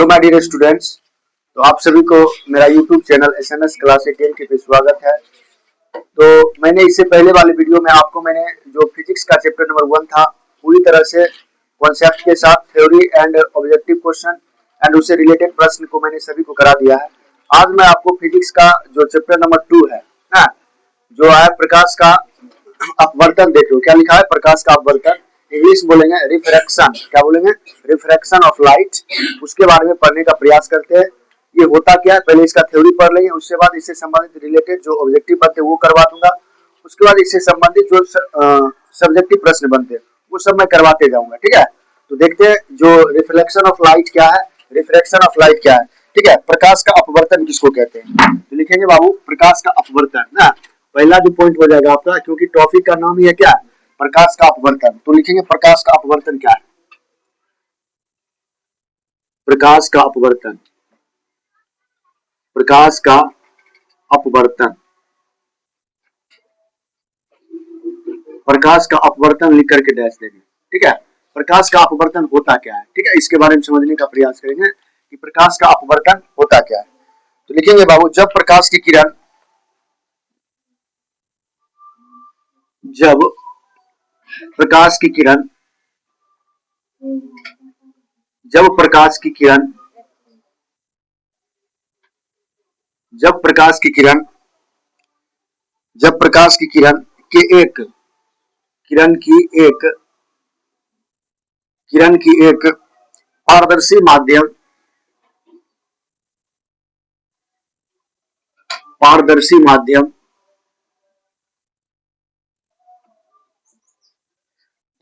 Hello my dear students. तो आप सभी को मेरा यूट्यूब चैनल एसएमएस क्लास 10 के पे स्वागत है। तो मैंने इससे पहले वाले वीडियो में आपको मैंने जो फिजिक्स का चैप्टर नंबर 1 था पूरी तरह से कॉन्सेप्ट के साथ theory and objective question and उससे रिलेटेड प्रश्न को मैंने सभी को करा दिया है। आज मैं आपको फिजिक्स का जो चैप्टर नंबर 2 है ना, जो है प्रकाश का अपवर्तन, देखो क्या लिखा है, प्रकाश का अपवर्तन, इंग्लिश बोलेंगे रिफ्रैक्शन, क्या बोलेंगे, रिफ्रैक्शन ऑफ लाइट। उसके बारे में पढ़ने का प्रयास करते हैं। ये होता क्या है, पहले इसका थ्योरी पढ़ लेंगे, उसके बाद इससे संबंधित रिलेटेड जो ऑब्जेक्टिव बनते हैं वो करवा दूंगा। उसके बाद इससे संबंधित जो सब्जेक्टिव प्रश्न बनते हैं वो सब मैं करवाते जाऊंगा। ठीक है, तो देखते हैं जो रिफ्लेक्शन ऑफ लाइट क्या है, रिफ्रैक्शन ऑफ लाइट क्या है। ठीक है, प्रकाश का अपवर्तन किसको कहते हैं, तो लिखेंगे बाबू प्रकाश का अपवर्तन ना, पहला जो पॉइंट हो जाएगा आपका, क्योंकि टॉपिक का नाम ही है क्या, प्रकाश का अपवर्तन। तो लिखेंगे प्रकाश का अपवर्तन क्या है, प्रकाश का अपवर्तन, प्रकाश का अपवर्तन, प्रकाश का अपवर्तन लिख करके डैश देंगे। ठीक है, प्रकाश का अपवर्तन होता क्या है, ठीक है, इसके बारे में समझने का प्रयास करेंगे कि प्रकाश का अपवर्तन होता क्या है। तो लिखेंगे बाबू, जब प्रकाश की किरण, जब प्रकाश की किरण, जब प्रकाश की किरण, जब प्रकाश की किरण, जब प्रकाश की किरण के एक, किरण की एक, किरण की एक पारदर्शी माध्यम, पारदर्शी माध्यम,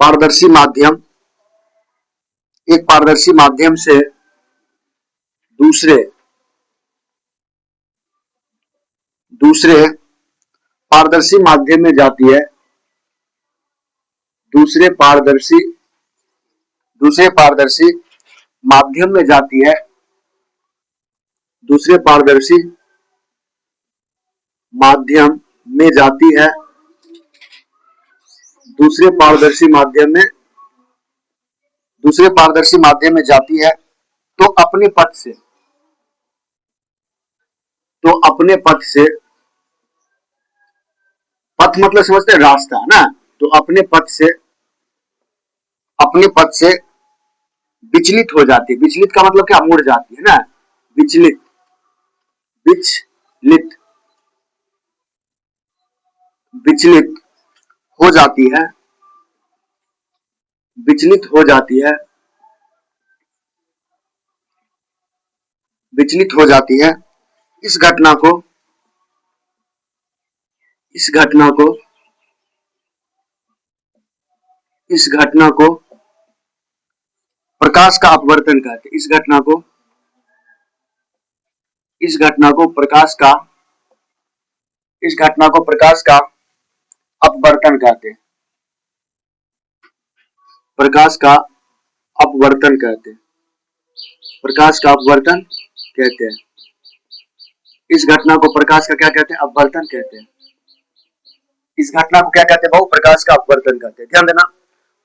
पारदर्शी माध्यम, एक पारदर्शी माध्यम से दूसरे, दूसरे पारदर्शी माध्यम में जाती है, दूसरे पारदर्शी, दूसरे पारदर्शी माध्यम में जाती है, दूसरे पारदर्शी माध्यम में जाती है, दूसरे पारदर्शी माध्यम में, दूसरे पारदर्शी माध्यम में जाती है, तो अपने पथ से, तो अपने पथ से, पथ मतलब समझते हैं रास्ता ना, तो अपने पथ से, अपने पथ से विचलित हो जाती है। विचलित का मतलब क्या, मुड़ जाती है ना, विचलित, विचलित, विचलित हो जाती है, विचलित हो जाती है, विचलित हो जाती है। इस घटना को, इस घटना को, इस घटना को प्रकाश का अपवर्तन कहते हैं। इस घटना को, इस घटना को प्रकाश का, इस घटना को प्रकाश का अपवर्तन कहते हैं, प्रकाश का अपवर्तन कहते हैं, प्रकाश का अपवर्तन कहते हैं। इस घटना को प्रकाश का क्या कहते हैं, अपवर्तन कहते हैं। इस घटना को क्या कहते हैं बाबू, प्रकाश का अपवर्तन कहते हैं। ध्यान देना,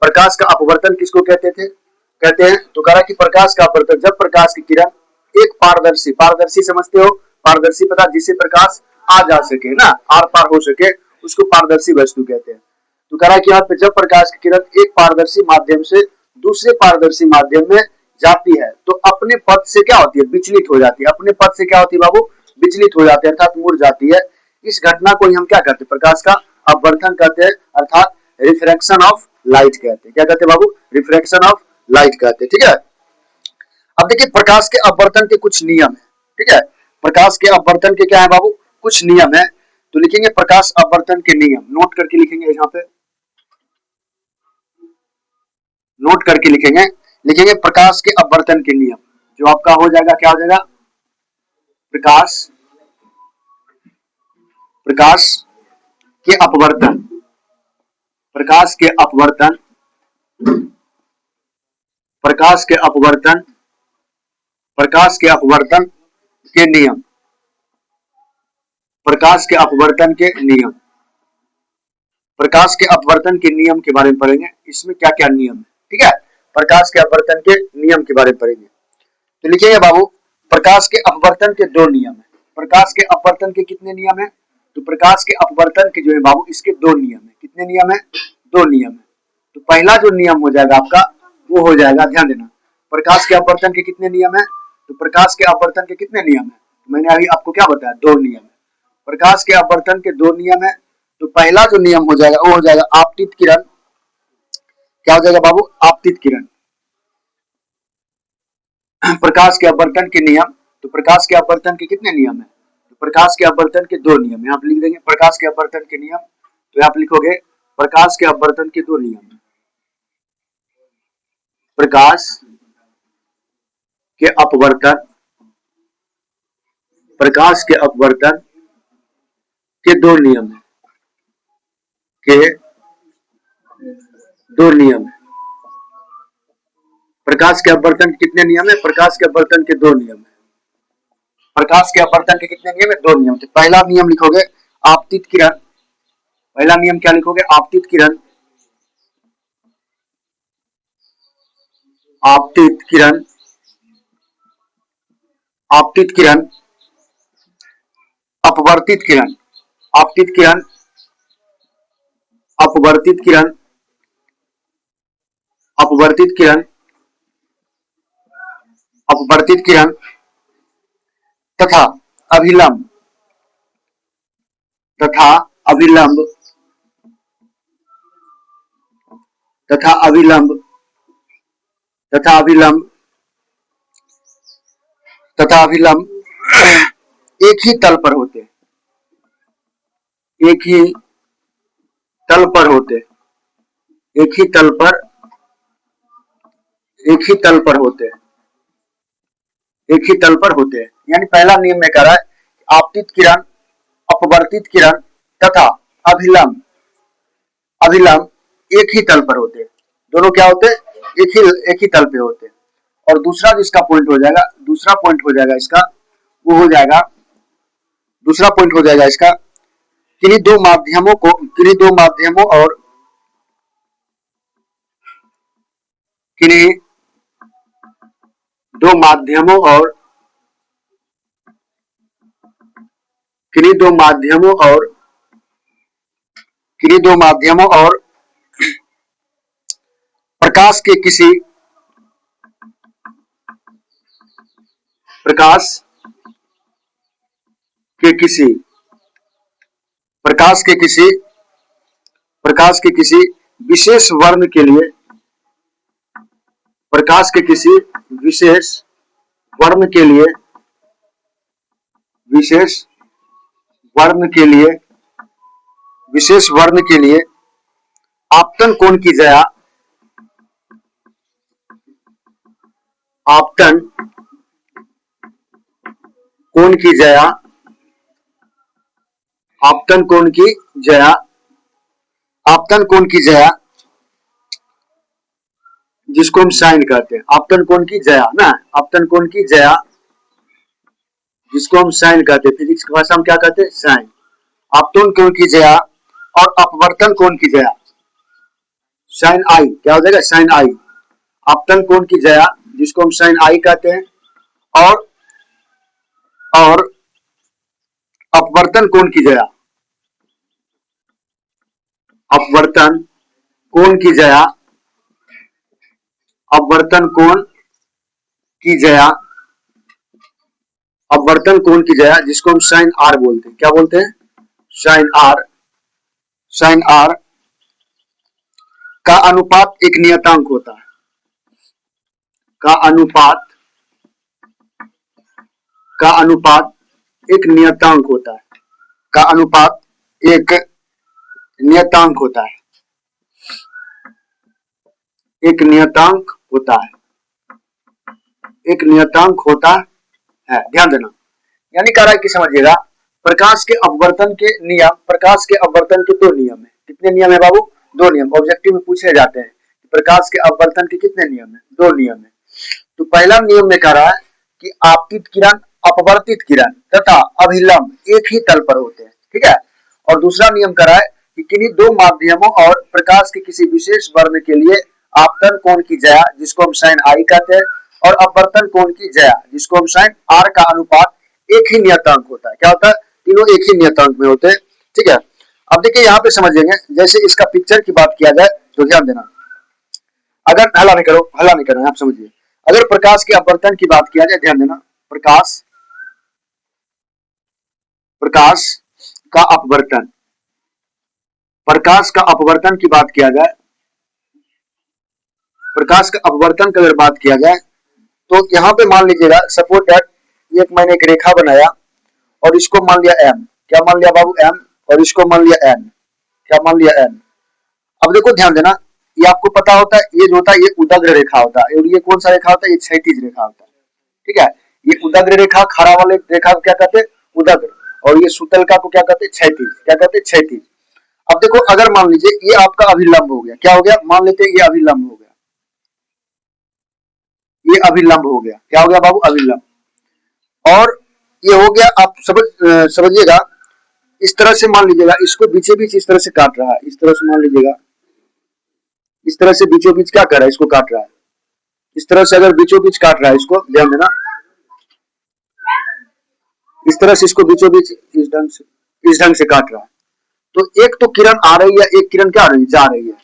प्रकाश का अपवर्तन किसको कहते थे, कहते हैं, तो कह रहा कि प्रकाश का अपवर्तन जब प्रकाश की किरण एक पारदर्शी, पारदर्शी समझते हो, पारदर्शी पता, जिससे प्रकाश आ जा सके ना, आर पार हो सके, उसको पारदर्शी वस्तु कहते हैं। तो कह रहा कि यहाँ पे जब प्रकाश की किरण एक पारदर्शी माध्यम से दूसरे पारदर्शी माध्यम में जाती है, तो अपने पथ से क्या होती है, विचलित हो जाती है। अपने पथ से क्या होती है बाबू, विचलित हो जाती है, अर्थात मुड़ जाती है। इस घटना को ही हम क्या कहते हैं, प्रकाश का अपवर्तन कहते हैं, अर्थात रिफ्रैक्शन ऑफ लाइट कहते हैं। क्या कहते हैं बाबू, रिफ्रैक्शन ऑफ लाइट कहते हैं। ठीक है, अब देखिए प्रकाश के अपवर्तन के कुछ नियम है। ठीक है, प्रकाश के अपवर्तन के क्या है बाबू, कुछ नियम है। तो लिखेंगे प्रकाश अपवर्तन के नियम, नोट करके लिखेंगे यहाँ पे, नोट करके लिखेंगे, लिखेंगे प्रकाश के अपवर्तन के नियम, जो आपका हो जाएगा, क्या हो जाएगा, प्रकाश, प्रकाश के अपवर्तन, प्रकाश के अपवर्तन, प्रकाश के अपवर्तन, प्रकाश के अपवर्तन के नियम, प्रकाश के अपवर्तन के नियम, प्रकाश के अपवर्तन के नियम के बारे में पढ़ेंगे। इसमें क्या क्या नियम है, ठीक है, प्रकाश के अपवर्तन के नियम के बारे में पढ़ेंगे। तो लिखिएगा बाबू, प्रकाश के अपवर्तन के दो नियम है। प्रकाश के अपवर्तन के कितने नियम है? तो प्रकाश के अपवर्तन के जो है बाबू, इसके दो नियम है। कितने नियम है? दो नियम है। तो पहला जो नियम हो जाएगा आपका, वो हो जाएगा, ध्यान देना, प्रकाश के अपवर्तन के कितने नियम है? तो प्रकाश के अपवर्तन के कितने नियम है? तो मैंने अभी आपको क्या बताया, दो नियम है। प्रकाश के अपवर्तन के दो नियम है। तो पहला जो नियम हो जाएगा वो हो जाएगा आपतित किरण। क्या हो जाएगा बाबू? आपतित किरण। प्रकाश के अपवर्तन के नियम, तो प्रकाश के अपवर्तन के कितने नियम है? तो प्रकाश के अपवर्तन के दो नियम, यहाँ पे लिख देंगे प्रकाश के अपवर्तन के नियम। तो यहाँ पे लिखोगे प्रकाश के अपवर्तन के दो नियम है। प्रकाश के अपवर्तन, प्रकाश के अपवर्तन के दो नियम है, के दो नियम है। प्रकाश के अपवर्तन के कितने नियम है? प्रकाश के अपवर्तन के दो नियम है। प्रकाश के अपवर्तन के कितने नियम है? दो नियम। तो पहला नियम लिखोगे आपतित किरण। पहला नियम क्या लिखोगे? आपतित किरण। आपतित किरण, आपतित किरण, अपवर्तित किरण, आपतित किरण, अपवर्तित किरण, अपवर्तित किरण, अपवर्तित किरण तथा अभिलंब, तथा अभिलंब, तथा अभिलंब, तथा अभिलंब, तथा अभिलंब एक ही तल पर होते, एक ही तल पर होते, एक ही तल पर, एक ही तल पर होते, एक ही तल पर होते हैं। यानी पहला नियम में कह रहा है आपतित किरण, अपवर्तित किरण तथा अभिलंब, अभिलंब एक ही तल पर होते हैं। दोनों क्या होते हैं? एक ही तल पे होते हैं। और दूसरा जिसका पॉइंट हो जाएगा, दूसरा पॉइंट हो जाएगा इसका, वो हो जाएगा, दूसरा पॉइंट हो जाएगा इसका, किन्हीं दो माध्यमों को, किन्हीं दो माध्यमों और, किन्हीं दो माध्यमों और, किन्हीं दो माध्यमों और, किन्हीं दो माध्यमों और प्रकाश के किसी, प्रकाश के किसी, प्रकाश के किसी, प्रकाश के किसी विशेष वर्ण के लिए, प्रकाश के किसी विशेष वर्ण के लिए, विशेष वर्ण के लिए, विशेष वर्ण के लिए आपतन कोण की जया, आपतन कोण की जया, आपतन कोण की जया, आपतन कोण की जया जिसको हम साइन कहते हैं, आपतन कोण की जया ना, आपतन कोण की जया जिसको हम साइन कहते हैं, फिजिक्स की भाषा में क्या कहते हैं? साइन। आपतन कोण की जया और अपवर्तन कोण की जया, साइन आई, क्या हो जाएगा? साइन आई। आपतन कोण की जया जिसको हम साइन आई कहते हैं, और अपवर्तन कोण की जया, अपवर्तन कोण की जया, अपवर्तन कोण की जया, अपवर्तन कोण की जया जिसको हम साइन आर बोलते हैं। क्या बोलते हैं? Sign are. साइन आर का अनुपात एक नियतांक होता है, का अनुपात, का अनुपात एक नियतांक होता है, का अनुपात एक नियतांक होता है, एक नियतांक होता है, एक नियतांक होता है, ध्यान देना। यानी कह रहा है कि समझिएगा, प्रकाश के अपवर्तन के नियम, प्रकाश के अपवर्तन के दो नियम है। कितने नियम है बाबू? दो नियम। ऑब्जेक्टिव में पूछे जाते हैं प्रकाश के अपवर्तन के कितने नियम है? दो नियम है। तो पहला नियम में कह रहा है कि आपतित किरण, अपवर्तित किरण तथा अभिलंब एक ही तल पर होते हैं, ठीक है। और दूसरा नियम कह रहा है कि किन्हीं दो माध्यमों और प्रकाश के किसी विशेष वर्ण के लिए आपतन कोण की जया जिसको हम साइन आई कहते हैं, और अपवर्तन कोण की जया जिसको हम साइन आर का अनुपात एक ही नियतांक होता है। क्या होता है? तीनों एक ही नियतांक में होते हैं। ठीक है, अब देखिए यहाँ पे समझेंगे, जैसे इसका पिक्चर की बात किया जाए तो ध्यान देना, अगर हल्ला नहीं करो, हल्ला नहीं करना, आप समझिए। अगर प्रकाश के अपवर्तन की बात किया जाए, ध्यान देना, प्रकाश प्रकाश का अपवर्तन, प्रकाश का अपवर्तन की बात किया जाए, प्रकाश का अपवर्तन की अगर बात किया जाए तो यहाँ पे मान लीजिएगा सपोज दैट एक मैंने एक रेखा बनाया और इसको मान लिया एम, क्या मान लिया बाबू एम, और इसको मान लिया एन, क्या मान लिया एन। अब देखो ध्यान देना, ये आपको पता होता है, ये जो होता है ये उदग्र रेखा होता है, और ये कौन सा रेखा होता है? ये क्षैतिज रेखा होता है। ठीक है, ये उदग्र रेखा, खड़ा वाले रेखा को क्या कहते हैं? उदग्र, और ये सुतलका को क्या कहते हैं? क्षैतिज, क्या कहते हैं? क्षैतिज। अब देखो अगर मान लीजिए ये आपका अभिलंब हो गया, क्या हो गया? मान लेते हैं ये अभिलंब हो गया, ये अभिलंब हो गया, क्या हो गया बाबू? अभिलंब। और ये हो गया, आप समझिएगा, इस तरह से मान लीजिएगा, इसको बीचे बीच इस तरह से काट रहा है, इस तरह से मान लीजिएगा, इस तरह से बीचों बीच क्या कर रहा है? इसको काट रहा है, इस तरह से अगर बीचों बीच काट रहा है, इसको ध्यान देना, इस तरह से इसको बीचों बीच इस ढंग से काट रहा है, तो एक तो किरण आ रही है, एक किरण क्या आ रही है? जा रही है।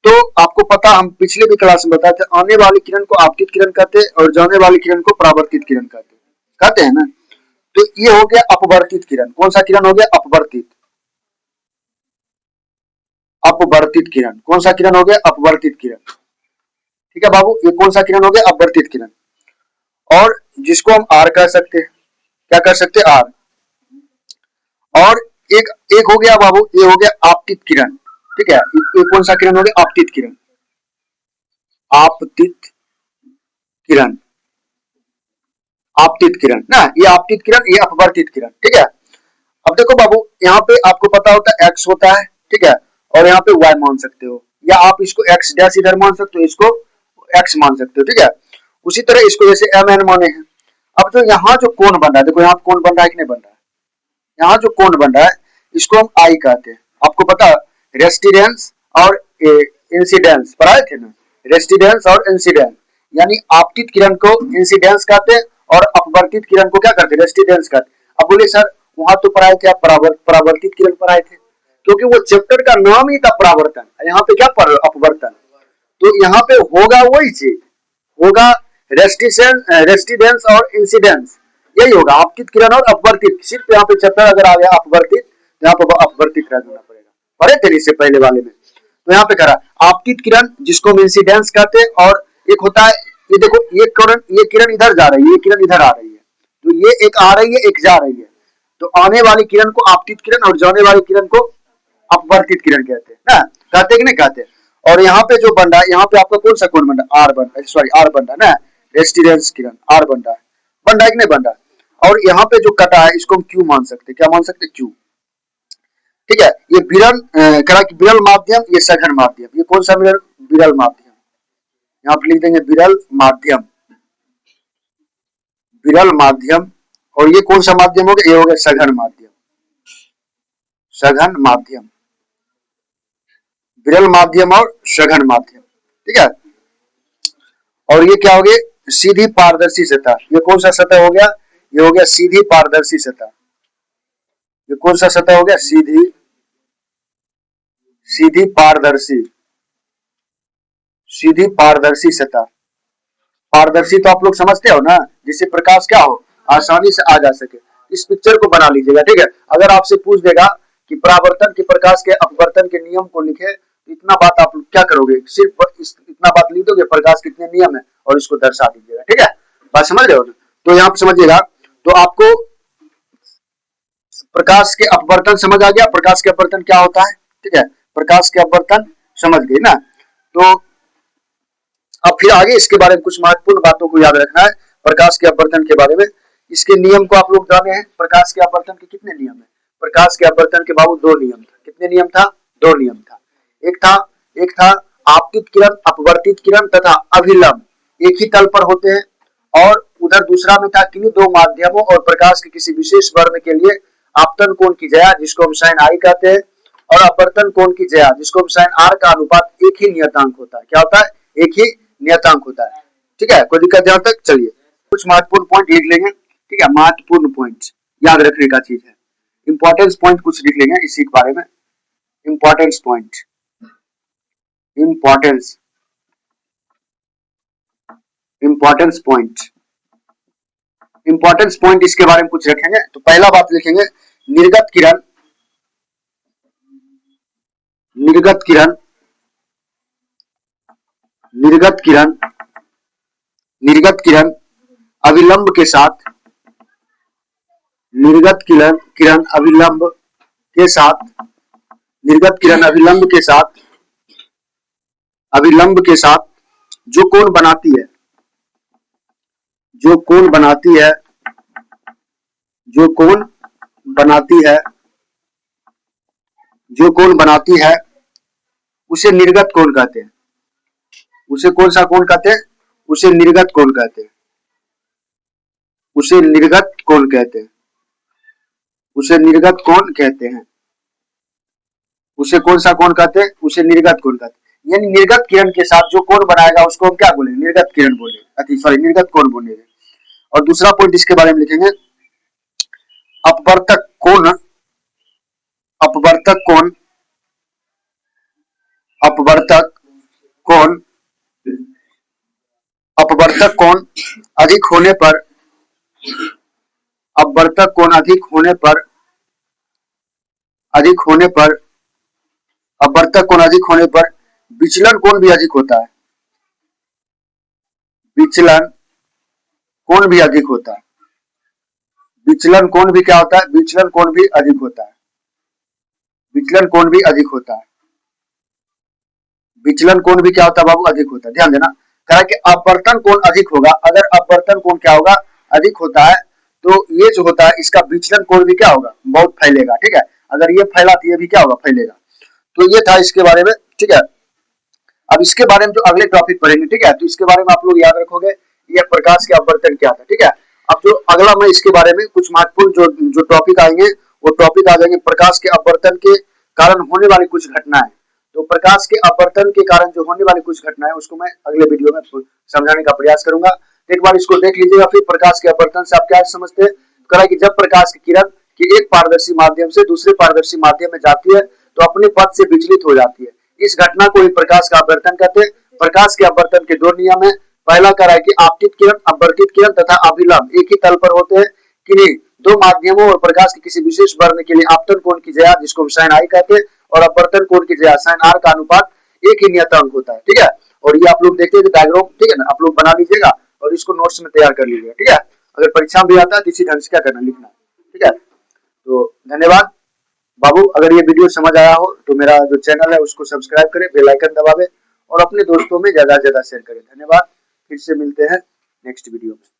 तो आपको पता, हम पिछले भी क्लास में बताए थे, आने वाली किरण को आपतित किरण कहते हैं और जाने वाली किरण को परावर्तित किरण कहते हैं ना। तो ये हो गया अपवर्तित किरण। कौन सा किरण हो गया? अपवर्तित, अपवर्तित किरण। कौन सा किरण हो गया? अपवर्तित किरण। ठीक है बाबू, ये कौन सा किरण हो गया? अपवर्तित किरण। और जिसको हम आर कह सकते हैं, क्या कर सकते हैं? आर। और एक एक हो गया बाबू, ये हो गया आपतित किरण। ठीक है, ये कौन सा किरण हो गया? आपतित किरण, आपतित किरण, आपतित किरण ना, ये आपतित किरण, ये अपवर्तित किरण। ठीक है, अब देखो बाबू, यहाँ पे आपको पता होता है एक्स होता है, ठीक है, और यहाँ पे वाई मान सकते हो, या आप इसको एक्स डैश इधर मान सकते हो, इसको एक्स मान सकते हो। ठीक है, उसी तरह इसको जैसे एम एन माने हैं। अब जो यहाँ जो कोण बन रहा है, देखो यहाँ कोण बन रहा है कि नहीं बन रहा है? यहाँ जो कोण बन रहा है इसको हम आई कहते हैं। आपको पता है रेस्टिडेंस और इंसिडेंस पढ़ाए थे ना, रेस्टिडेंस और इंसिडेंस, यानी आपतित किरण को इंसिडेंस कहते हैं और अपवर्तित किरण को क्या करते हैं? रेस्टिडेंस कहते हैं। अब बोले सर वहां तो पढ़ाए थे आप परावर्तित किरण पढ़ाए थे, क्योंकि वो चैप्टर का नाम ही था परावर्तन, यहाँ पे क्या पढ़ अपवर्तन, तो यहाँ पे होगा वही चीज, होगा रेस्टिडेंस और इंसिडेंस, यही होगा आपतित किरण और अपवर्तित। सिर्फ यहाँ पे चैप्टर अगर आ गया अपवर्तित, तो यहाँ पे अपवर्तित रह देना पड़ेगा, पढ़े थे इससे पहले वाले में। तो यहाँ पे करा आपतित किरण जिसको हम इंसिडेंस कहते हैं, और एक होता है, ये देखो ये किरण इधर जा रही है, ये किरण इधर आ रही है, तो ये एक आ रही है, एक जा रही है, तो आने वाली किरण को आपतित किरण और जाने वाली किरण को अपवर्तित किरण कहते हैं ना, कहते कि नहीं कहते? और यहाँ पे जो बन रहा है, यहाँ पे आपका कौन सा कोण बन रहा है? आर बन रहा है, सॉरी आर बन रहा है ना, रेस्टिडेंस किरण आर बन रहा है, बन रहा है कि नहीं बन रहा है? और यहाँ पे जो कटा है इसको हम क्यू मान सकते हैं, क्या मान सकते हैं? क्यू। ठीक है, ये विरल करा कि विरल माध्यम, ये सघन माध्यम, ये कौन सा विरल माध्यम, यहाँ पे लिख देंगे विरल माध्यम, विरल माध्यम। और ये कौन सा माध्यम हो गया? ये हो गया सघन माध्यम, सघन माध्यम, विरल माध्यम और सघन माध्यम। ठीक है, और ये क्या हो गया? सीधी पारदर्शी सतह, ये कौन सा सतह हो गया? ये हो गया सीधी पारदर्शी सतह। ये कौन सा सतह हो गया? सीधी, सीधी पारदर्शी, सीधी पारदर्शी सतह। पारदर्शी तो आप लोग समझते हो ना, जिससे प्रकाश क्या हो? आसानी से आ जा सके। इस पिक्चर को बना लीजिएगा। ठीक है, अगर आपसे पूछ देगा कि परावर्तन के प्रकाश के अपवर्तन के नियम को लिखे, तो इतना बात आप क्या करोगे? सिर्फ इतना बात लिख दोगे, प्रकाश कितने नियम है, और इसको दर्शा दीजिएगा। ठीक है, बात समझ रहे हो ना? तो यहाँ पे समझिएगा, तो आपको प्रकाश के अपवर्तन समझ आ गया, प्रकाश के अपवर्तन क्या होता है। ठीक है, प्रकाश के अपवर्तन समझ गए ना। तो अब फिर आगे इसके बारे में कुछ महत्वपूर्ण बातों को याद रखना है प्रकाश के अपवर्तन के बारे में। इसके नियम को आप लोग जाने हैं। प्रकाश के अपवर्तन के कितने नियम है? प्रकाश के अपवर्तन के बाबू दो नियम था। कितने नियम था? दो नियम था। एक था आपतित किरण, अपवर्तित किरण तथा अभिलंब एक ही तल पर होते हैं, और उधर दूसरा में था किन्हीं दो माध्यमों और प्रकाश के किसी विशेष वर्ण के लिए आपतन कोण की जया जिसको हम साइन आई कहते हैं, और अपवर्तन कोण की जया जिसको हम साइन आर का अनुपात एक ही नियतांक होता है। क्या होता है? एक ही नियतांक होता है। ठीक है, कोई दिक्कत यहाँ तक? चलिए कुछ महत्वपूर्ण पॉइंट लिख लेंगे, ठीक है, महत्वपूर्ण पॉइंट याद रखने का चीज है, इंपॉर्टेंस पॉइंट कुछ लिख लेंगे इसी के बारे में। Importance point, importance importance point, importance point इसके बारे में कुछ रखेंगे। तो पहला बात लिखेंगे निर्गत किरण, निर्गत किरण, निर्गत किरण, निर्गत किरण अविलंब के साथ, निर्गत किरण किरण अविलंब के साथ, निर्गत किरण अविलंब के साथ, अविलंब के साथ जो कोण बनाती है, जो कोण बनाती है, जो कोण बनाती है, जो कोण बनाती है उसे निर्गत कोण कहते हैं। उसे कौन सा कोण कहते हैं? उसे निर्गत कोण कहते हैं। उसे निर्गत कोण कहते हैं। उसे निर्गत कोण कहते हैं। उसे कौन सा कोण कहते हैं? उसे निर्गत कोण कहते हैं। यानी निर्गत किरण के साथ जो कोण बनाएगा उसको हम क्या बोलेंगे? निर्गत किरण बोलेंगे, सॉरी निर्गत कोण बोलेंगे। और दूसरा पॉइंट इसके बारे में लिखेंगे अपवर्तक कोण, अपवर्तक कोण, अपवर्तक कोण, अपवर्तक कोण अधिक होने पर, अपवर्तक कोण अधिक होने पर, अधिक होने पर, अपवर्तक कोण अधिक होने पर विचलन कोण भी अधिक होता है। विचलन कोण भी अधिक होता है। विचलन कोण भी क्या होता है? विचलन कोण भी अधिक होता है। विचलन कोण भी अधिक होता है। विचलन कोण भी क्या होता है बाबू? अधिक होता है। ध्यान देना, कह कि अपवर्तन कोण अधिक होगा। अगर अपवर्तन कोण क्या होगा? अधिक होता है, तो ये जो होता है इसका विचलन कोण भी क्या होगा? बहुत फैलेगा। ठीक है, अगर ये फैला तो ये भी क्या होगा? फैलेगा। तो ये था इसके बारे में। ठीक है, अब इसके बारे में जो अगले टॉपिक पढ़ेंगे, ठीक है, तो इसके बारे में आप लोग याद रखोगे ये प्रकाश के अपवर्तन क्या था। ठीक है, अब जो अगला मैं इसके बारे में कुछ महत्वपूर्ण जो टॉपिक आएंगे वो टॉपिक आ जाएंगे प्रकाश के अपवर्तन के कारण होने वाली कुछ घटनाएं। तो प्रकाश के अपवर्तन के कारण जो होने वाली कुछ घटनाएं उसको मैं अगले वीडियो में समझाने का प्रयास करूंगा। तो एक बार इसको देख लीजिएगा। फिर प्रकाश के अपवर्तन से आप क्या समझते हैं? कह कि जब प्रकाश की किरण की एक पारदर्शी माध्यम से दूसरे पारदर्शी माध्यम में जाती है तो अपने पथ से विचलित हो जाती है। इस घटना को ही प्रकाश का अपवर्तन कहते हैं। प्रकाश के अपवर्तन के दो नियम है। पहला कह रहा है कि आपतित किरण, अपवर्तित किरण तथा अभिलंब एक ही तल पर होते हैं कि नहीं। दो माध्यमों और प्रकाश के किसी विशेष वर्ण के लिए आपतन कोण की ज्या जिसको हम sin i कहते हैं और अपवर्तन कोण की ज्या sin r का अनुपात एक ही नियतांक होता है। ठीक है, और ये आप लोग देखते हैं डायग्राम, ठीक है ना, आप लोग बना लीजिएगा और इसको नोट्स में तैयार कर लीजिएगा। ठीक है, अगर परीक्षा में भी आता है तो इसी ढंग से क्या करना, लिखना। ठीक है, तो धन्यवाद बाबू। अगर ये वीडियो समझ आया हो तो मेरा जो चैनल है उसको सब्सक्राइब करें, बेल आइकन दबावे और अपने दोस्तों में ज्यादा से ज्यादा शेयर करें। धन्यवाद, फिर से मिलते हैं नेक्स्ट वीडियो में।